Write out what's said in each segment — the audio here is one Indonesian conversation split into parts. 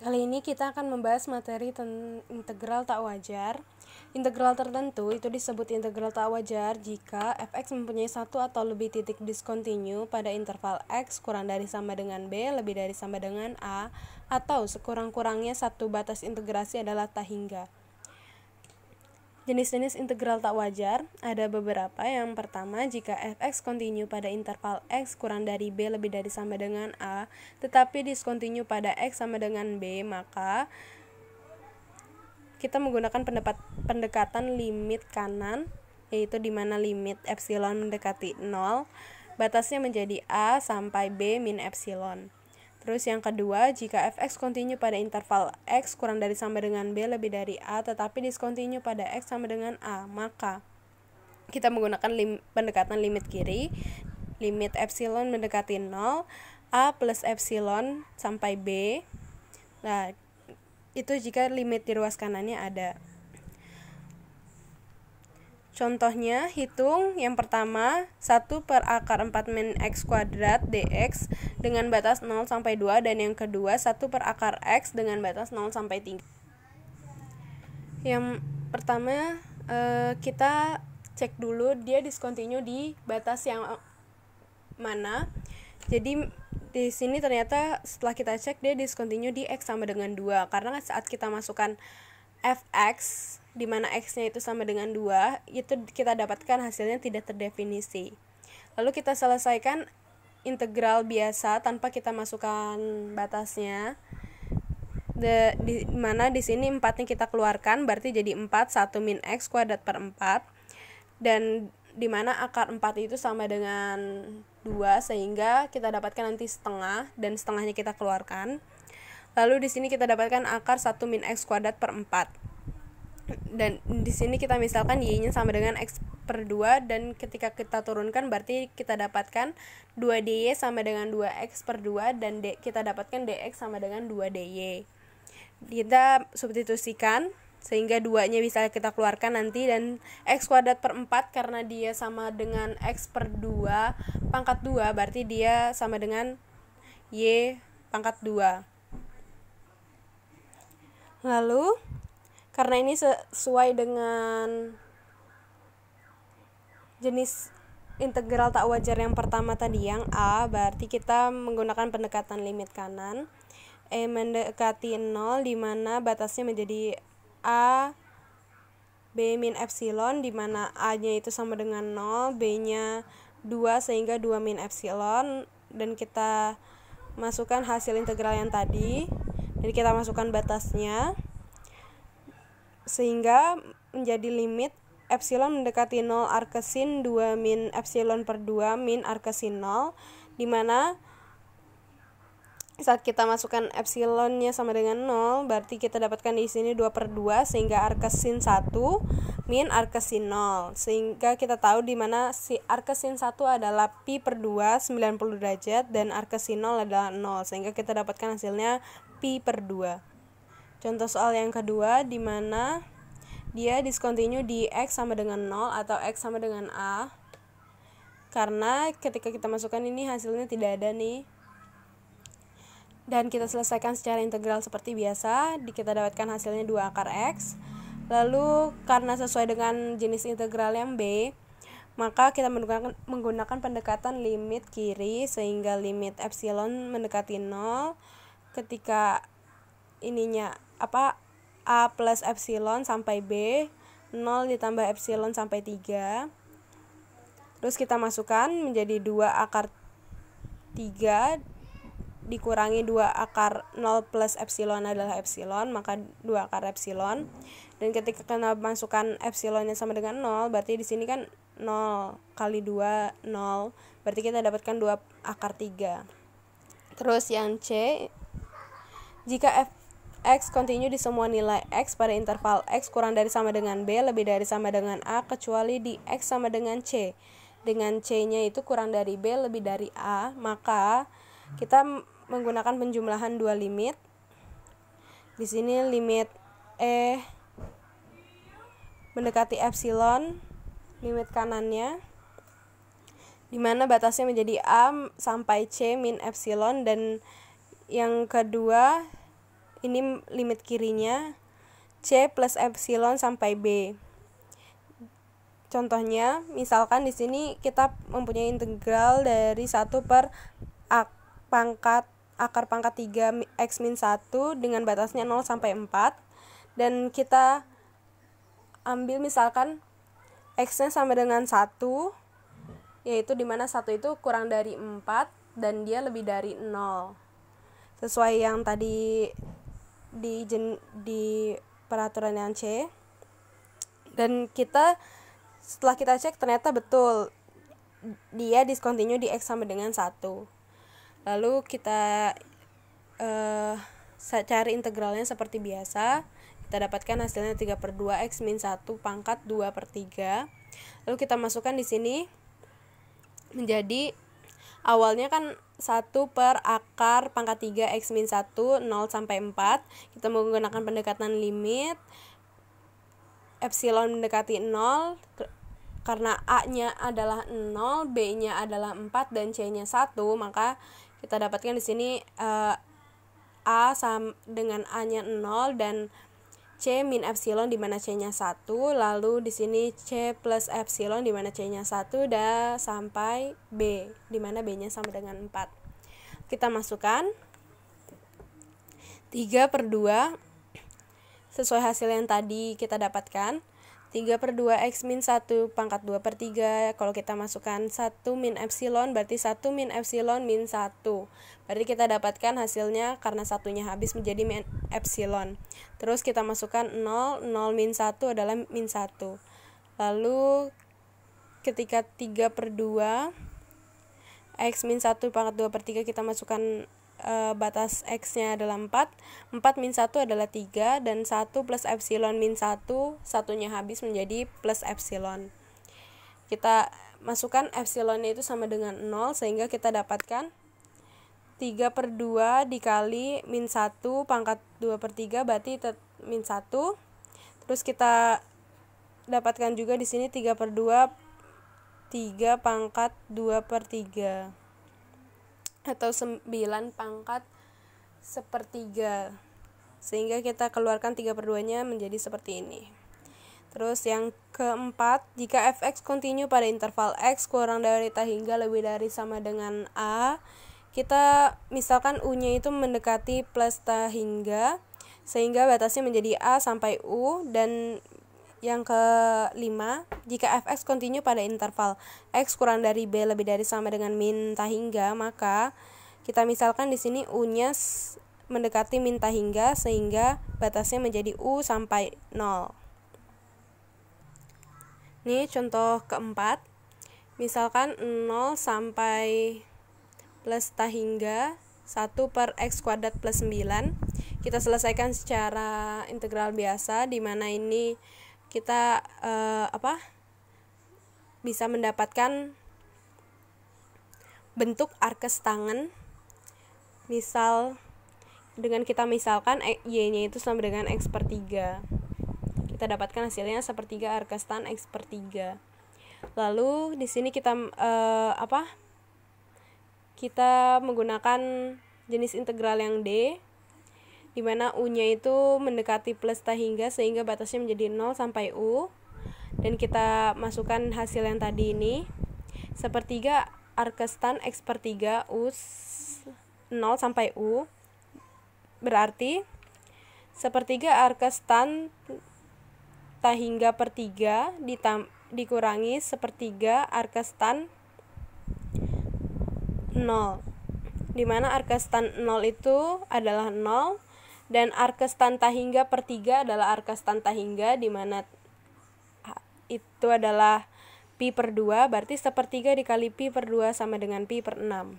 Kali ini kita akan membahas materi integral tak wajar. Integral tertentu itu disebut integral tak wajar jika f(x) mempunyai satu atau lebih titik diskontinu pada interval x kurang dari sama dengan b lebih dari sama dengan a, atau sekurang-kurangnya satu batas integrasi adalah tak hingga. Jenis-jenis integral tak wajar ada beberapa. Yang pertama, jika f(x) kontinu pada interval x kurang dari b lebih dari sama dengan a, tetapi diskontinu pada x sama dengan b, maka kita menggunakan pendekatan limit kanan, yaitu di mana limit epsilon mendekati 0, batasnya menjadi a sampai b min epsilon. Terus yang kedua, jika f(x) kontinu pada interval x kurang dari sama dengan b lebih dari a, tetapi diskontinu pada x sama dengan a, maka kita menggunakan pendekatan limit kiri, limit epsilon mendekati 0, a plus epsilon sampai b. Nah, itu jika limit di ruas kanannya ada. Contohnya, hitung yang pertama 1 per akar 4 min x kuadrat dx dengan batas 0 sampai 2, dan yang kedua 1 per akar x dengan batas 0 sampai 3. Yang pertama kita cek dulu dia diskontinu di batas yang mana. Jadi di sini ternyata setelah kita cek dia diskontinu di x sama dengan 2, karena saat kita masukkan fx di mana x-nya itu sama dengan 2, itu kita dapatkan hasilnya tidak terdefinisi. Lalu kita selesaikan integral biasa tanpa kita masukkan batasnya. Di mana di sini 4-nya kita keluarkan, berarti jadi 4 1 min x kuadrat per 4, dan di mana akar 4 itu sama dengan 2, sehingga kita dapatkan nanti setengah, dan setengahnya kita keluarkan. Lalu di sini kita dapatkan akar 1 min x kuadrat per 4. Dan di sini kita misalkan y-nya sama dengan x per 2, dan ketika kita turunkan berarti kita dapatkan 2dy sama dengan 2x per 2, dan kita dapatkan dx sama dengan 2dy. Kita substitusikan sehingga 2-nya bisa kita keluarkan nanti, dan x kuadrat per 4 karena dia sama dengan x per 2 pangkat 2, berarti dia sama dengan y pangkat 2. Lalu karena ini sesuai dengan jenis integral tak wajar yang pertama tadi, yang a, berarti kita menggunakan pendekatan limit kanan, mendekati 0, di mana batasnya menjadi a b min epsilon, di mana a-nya itu sama dengan 0, b-nya 2 sehingga 2 min epsilon, dan kita masukkan hasil integral yang tadi, jadi kita masukkan batasnya sehingga menjadi limit epsilon mendekati 0 arkesin 2 min epsilon per 2 min arkesin 0, di mana saat kita masukkan epsilonnya sama dengan 0, berarti kita dapatkan di sini 2 per 2 sehingga arkesin 1 min arkesin 0, sehingga kita tahu di mana si arkesin 1 adalah pi per 2 90 derajat dan arkesin 0 adalah 0, sehingga kita dapatkan hasilnya pi per 2. Contoh soal yang kedua, di mana dia diskontinu di x sama dengan 0 atau x sama dengan a, karena ketika kita masukkan ini hasilnya tidak ada nih. Dan kita selesaikan secara integral seperti biasa, kita dapatkan hasilnya 2 akar x. Lalu karena sesuai dengan jenis integral yang b, maka kita menggunakan pendekatan limit kiri, sehingga limit epsilon mendekati 0 ketika ininya a plus epsilon sampai b, 0 ditambah epsilon sampai 3. Terus kita masukkan menjadi 2 akar 3 dikurangi 2 akar 0 plus epsilon adalah epsilon, maka 2 akar epsilon. Dan ketika kita masukkan epsilonnya sama dengan 0, berarti di sini kan 0 kali 2 0, berarti kita dapatkan 2 akar 3. Terus yang c, jika x kontinu di semua nilai x pada interval x kurang dari sama dengan b lebih dari sama dengan a, kecuali di x sama dengan c, dengan c-nya itu kurang dari b lebih dari a, maka kita menggunakan penjumlahan dua limit. Di sini limit mendekati epsilon, limit kanannya, di mana batasnya menjadi a sampai c min epsilon, dan yang kedua ini limit kirinya C plus epsilon sampai B. Contohnya, misalkan di sini kita mempunyai integral dari 1 per akar pangkat 3 X min 1 dengan batasnya 0 sampai 4. Dan kita ambil misalkan X-nya sama dengan 1, yaitu dimana 1 itu kurang dari 4 dan dia lebih dari 0. Sesuai yang tadi di peraturan yang C. Dan setelah kita cek ternyata betul dia discontinue di X sama dengan 1. Lalu kita cari integralnya seperti biasa. Kita dapatkan hasilnya 3/2 X min 1 pangkat 2/3. Lalu kita masukkan di sini menjadi awalnya kan 1 per akar pangkat 3 X min 1 0 sampai 4. Kita menggunakan pendekatan limit epsilon mendekati 0 karena A-nya adalah 0, B-nya adalah 4 dan C-nya 1, maka kita dapatkan di sini A sama dengan A-nya 0 dan C min epsilon di mana C-nya 1, lalu di sini C plus epsilon di mana C-nya 1 dan sampai B di mana B-nya sama dengan 4. Kita masukkan 3/2 sesuai hasil yang tadi kita dapatkan. 3/2 X min 1 pangkat 2/3. Kalau kita masukkan 1 min epsilon berarti 1 min epsilon min 1. Berarti kita dapatkan hasilnya karena satunya habis menjadi min epsilon. Terus kita masukkan 0 min 1 adalah min 1. Lalu ketika 3/2 X min 1 pangkat 2/3 kita masukkan batas X-nya adalah 4 min 1 adalah 3 dan 1 plus epsilon min 1 satunya habis menjadi plus epsilon. Kita masukkan epsilonnya itu sama dengan 0 sehingga kita dapatkan 3/2 dikali min 1 pangkat 2/3 berarti min 1. Terus kita dapatkan juga di sini 3/2 3 pangkat 2/3 atau 9 pangkat 1/3, sehingga kita keluarkan 3/2-nya menjadi seperti ini. Terus yang keempat, jika fx kontinu pada interval x kurang dari ta hingga lebih dari sama dengan a, kita misalkan u-nya itu mendekati plus ta hingga sehingga batasnya menjadi a sampai u. Dan yang kelima, jika fx kontinu pada interval x kurang dari b lebih dari sama dengan min ta hingga, maka kita misalkan di sini u-nya mendekati min ta hingga sehingga batasnya menjadi u sampai 0. Ini contoh keempat. Misalkan 0 sampai plus ta hingga 1 per x kuadrat plus 9. Kita selesaikan secara integral biasa, di mana ini kita bisa mendapatkan bentuk arkes tangen. Misal dengan kita misalkan y-nya itu sama dengan x/3. Kita dapatkan hasilnya 1/3 arkes tan x/3. Lalu di sini kita kita menggunakan jenis integral yang D, di mana u-nya itu mendekati plus ta hingga sehingga batasnya menjadi 0 sampai u. Dan kita masukkan hasil yang tadi ini, 1/3 arkes tan x/3 u 0 sampai u, berarti 1/3 arkes tan ta hingga per 3 dikurangi 1/3 arkes tan 0, di mana arkes tan 0 itu adalah 0 dan arkes tan ta hingga per 3 adalah arkes tan ta hingga, di mana itu adalah pi/2, berarti 1/3 dikali pi/2 sama dengan pi/6.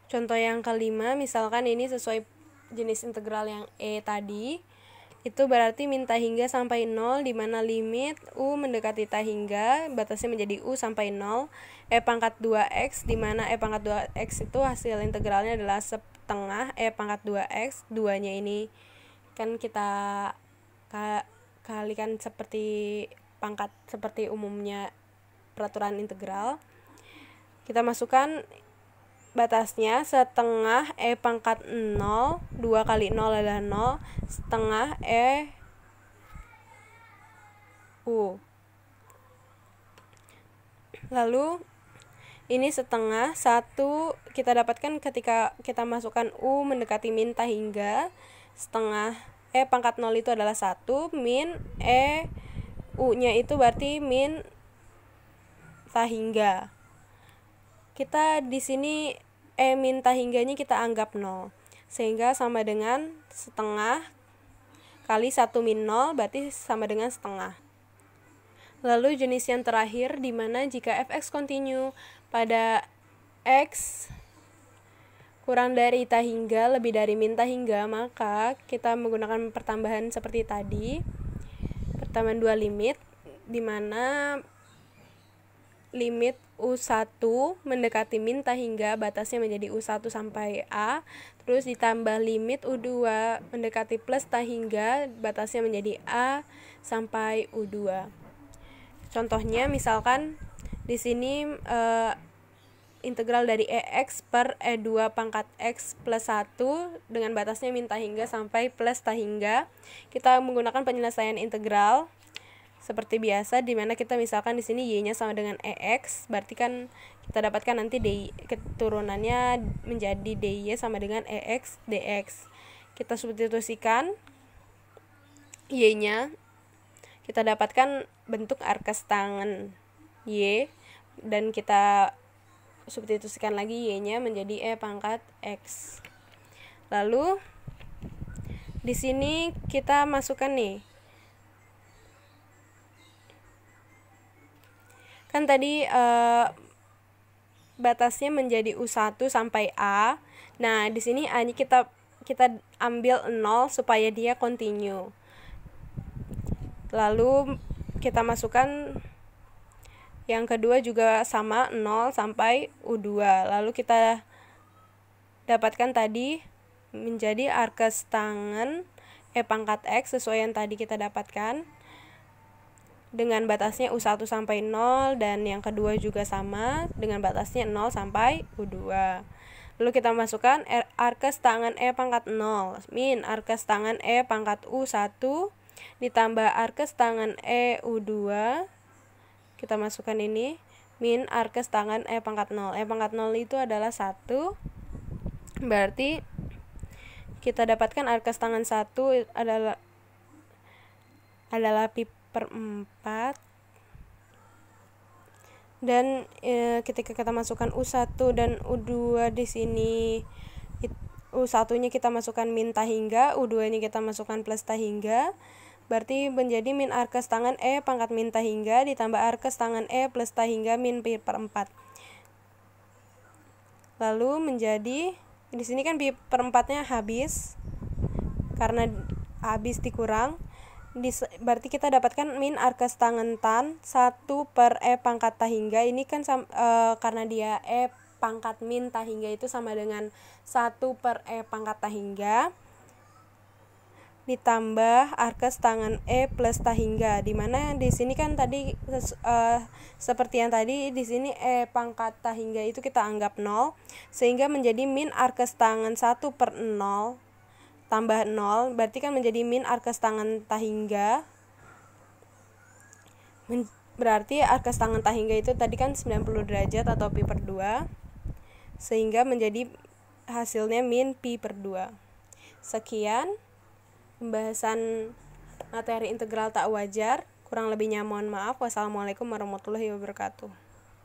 Contoh yang kelima, misalkan ini sesuai jenis integral yang E tadi, itu berarti min ta hingga sampai 0, di mana limit u mendekati ta hingga, batasnya menjadi u sampai 0, e pangkat 2x, di mana e pangkat 2x itu hasil integralnya adalah setengah e pangkat 2x, 2-nya ini kan kita kalikan seperti pangkat seperti umumnya peraturan integral. Kita masukkan batasnya setengah E pangkat 0, 2 kali 0 adalah 0, setengah E U. Lalu ini setengah 1 kita dapatkan ketika kita masukkan U mendekati min tahingga. Setengah E pangkat 0 itu adalah 1, min E U-nya itu berarti min tahingga. Kita di sini E min tahingganya kita anggap 0. Sehingga sama dengan setengah kali 1 min 0 berarti sama dengan setengah. Lalu jenis yang terakhir di mana jika fx kontinu pada x kurang dari tahingga lebih dari min tahingga, maka kita menggunakan pertambahan seperti tadi. Pertambahan dua limit di mana limit U1 mendekati min tahingga batasnya menjadi U1 sampai A, terus ditambah limit U2 mendekati plus tahingga batasnya menjadi A sampai U2. Contohnya misalkan di sini integral dari EX per E2 pangkat X plus 1 dengan batasnya min tahingga sampai plus tahingga. Kita menggunakan penyelesaian integral seperti biasa, di mana kita misalkan di sini y-nya sama dengan EX, berarti kan kita dapatkan nanti dy keturunannya menjadi dy sama dengan EX dx. Kita substitusikan y-nya, kita dapatkan bentuk arkes tangen y, dan kita substitusikan lagi y-nya menjadi E pangkat X. Lalu di sini kita masukkan nih, kan tadi batasnya menjadi U1 sampai A. Nah, di sini A-nya kita ambil 0 supaya dia continue. Lalu kita masukkan yang kedua juga sama 0 sampai U2. Lalu kita dapatkan tadi menjadi arkes tangen E pangkat X sesuai yang tadi kita dapatkan dengan batasnya U1 sampai 0, dan yang kedua juga sama dengan batasnya 0 sampai U2. Lalu kita masukkan arkes tangen E pangkat 0 min arkes tangen E pangkat U1 ditambah arkes tangen E U2. Kita masukkan ini min arkes tangen E pangkat 0. E pangkat 0 itu adalah 1. Berarti kita dapatkan arkes tangen 1 adalah pi per 4. Dan ketika kita masukkan U1 dan U2 di sini, U1-nya kita masukkan min tahingga, U2-nya kita masukkan plus tahingga. Berarti menjadi min arkes tangen E pangkat min tahingga ditambah arkes tangen E plus tahingga min pi per 4. Lalu menjadi, di sini kan pi per 4-nya habis karena habis dikurang. Berarti kita dapatkan min arkes tangen tan 1 per E pangkat tahingga. Ini kan karena dia E pangkat min tahingga itu sama dengan 1 per E pangkat tahingga ditambah arkes tangen E plus tahingga, dimana di sini kan tadi seperti yang tadi di sini E pangkat tahingga itu kita anggap 0, sehingga menjadi min arkes tangen 1 per 0 tambah 0, berarti kan menjadi min arkes tangen tahingga, berarti arkes tangen tahingga itu tadi kan 90 derajat atau pi per 2, sehingga menjadi hasilnya min pi per 2. Sekian pembahasan materi integral tak wajar. Kurang lebihnya mohon maaf. Wassalamualaikum warahmatullahi wabarakatuh.